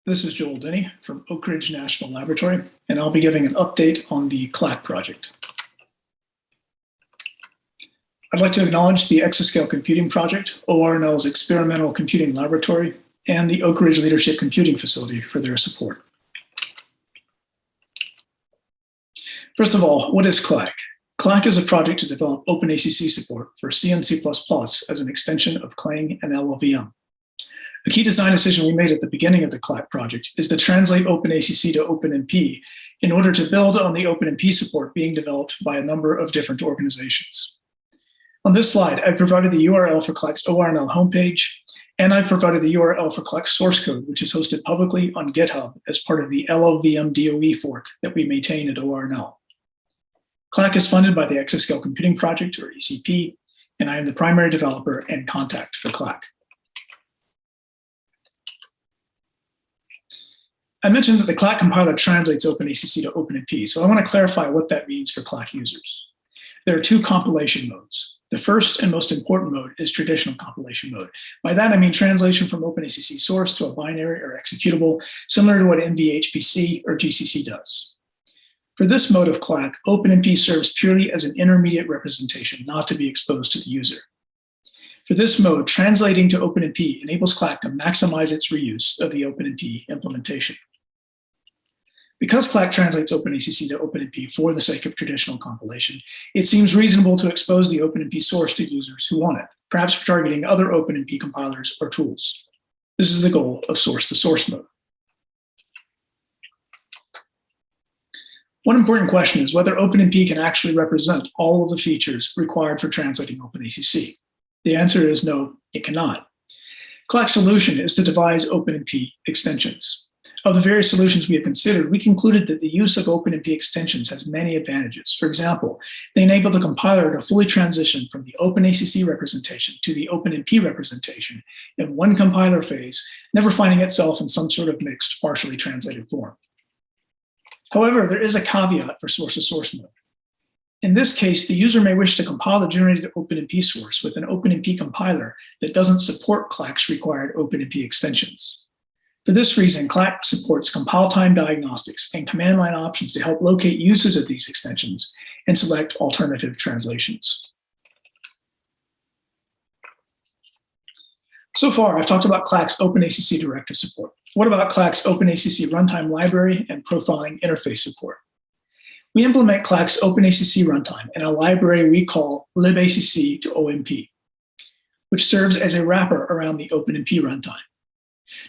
This is Joel Denny from Oak Ridge National Laboratory, and I'll be giving an update on the Clacc project. I'd like to acknowledge the Exascale Computing Project, ORNL's experimental computing laboratory, and the Oak Ridge Leadership Computing Facility for their support. First of all, what is Clacc? Clacc is a project to develop OpenACC support for C and C++ as an extension of Clang and LLVM. A key design decision we made at the beginning of the Clacc project is to translate OpenACC to OpenMP in order to build on the OpenMP support being developed by a number of different organizations. On this slide, I've provided the URL for Clacc's ORNL homepage, and I've provided the URL for Clacc's source code, which is hosted publicly on GitHub as part of the LLVM DOE fork that we maintain at ORNL. Clacc is funded by the Exascale Computing Project, or ECP, and I am the primary developer and contact for Clacc. I mentioned that the Clacc compiler translates OpenACC to OpenMP, so I want to clarify what that means for Clacc users. There are two compilation modes. The first and most important mode is traditional compilation mode. By that, I mean translation from OpenACC source to a binary or executable, similar to what NVHPC or GCC does. For this mode of Clacc, OpenMP serves purely as an intermediate representation, not to be exposed to the user. For this mode, translating to OpenMP enables Clacc to maximize its reuse of the OpenMP implementation. Because Clacc translates OpenACC to OpenMP for the sake of traditional compilation, it seems reasonable to expose the OpenMP source to users who want it, perhaps for targeting other OpenMP compilers or tools. This is the goal of source-to-source mode. One important question is whether OpenMP can actually represent all of the features required for translating OpenACC. The answer is no, it cannot. Clacc's solution is to devise OpenMP extensions. Of the various solutions we have considered, we concluded that the use of OpenMP extensions has many advantages. For example, they enable the compiler to fully transition from the OpenACC representation to the OpenMP representation in one compiler phase, never finding itself in some sort of mixed, partially translated form. However, there is a caveat for source-to-source mode. In this case, the user may wish to compile the generated OpenMP source with an OpenMP compiler that doesn't support Clacc's required OpenMP extensions. For this reason, Clacc supports compile time diagnostics and command line options to help locate uses of these extensions and select alternative translations. So far, I've talked about Clacc's OpenACC directive support. What about Clacc's OpenACC runtime library and profiling interface support? We implement Clacc's OpenACC runtime in a library we call libacc to OMP, which serves as a wrapper around the OpenMP runtime.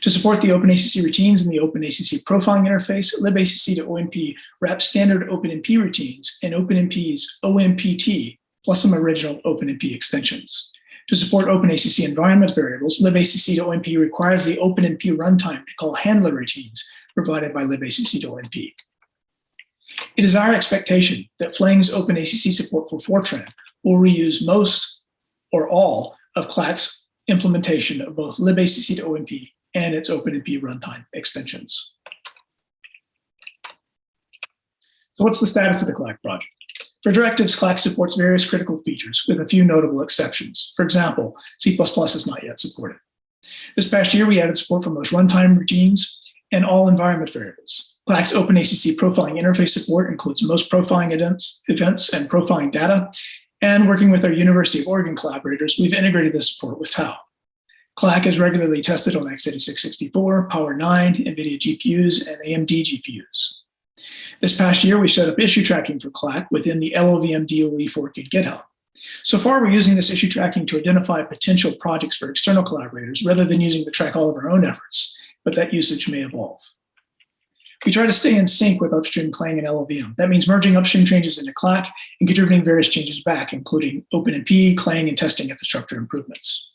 To support the OpenACC routines in the OpenACC profiling interface, libacc to OMP wraps standard OpenMP routines in OpenMP's OMPT plus some original OpenMP extensions. To support OpenACC environment variables, libacc to OMP requires the OpenMP runtime to call handler routines provided by libacc to OMP. It is our expectation that Flang's OpenACC support for Fortran will reuse most or all of Clacc's implementation of both libacc to OMP and its OpenMP runtime extensions. So what's the status of the Clacc project? For directives, Clacc supports various critical features with a few notable exceptions. For example, C++ is not yet supported. This past year, we added support for most runtime routines and all environment variables. Clacc's OpenACC profiling interface support includes most profiling events and profiling data. And working with our University of Oregon collaborators, we've integrated this support with Tau. Clacc is regularly tested on x86-64, Power 9, NVIDIA GPUs, and AMD GPUs. This past year, we set up issue tracking for Clacc within the LLVM DOE fork at GitHub. So far, we're using this issue tracking to identify potential projects for external collaborators rather than using to track all of our own efforts, but that usage may evolve. We try to stay in sync with upstream Clang and LLVM. That means merging upstream changes into Clacc and contributing various changes back, including OpenMP, Clang, and testing infrastructure improvements.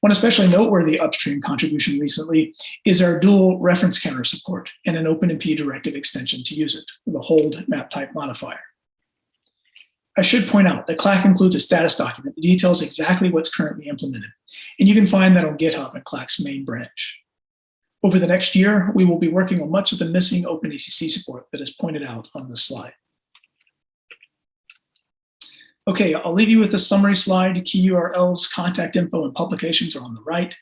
One especially noteworthy upstream contribution recently is our dual reference counter support and an OpenMP directive extension to use it with a hold map type modifier. I should point out that Clacc includes a status document that details exactly what's currently implemented, and you can find that on GitHub at Clacc's main branch. Over the next year, we will be working on much of the missing OpenACC support that is pointed out on this slide. Okay, I'll leave you with the summary slide. Key URLs, contact info, and publications are on the right.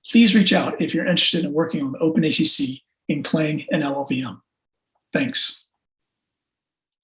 Please reach out if you're interested in working on OpenACC in Clang and LLVM. Thanks.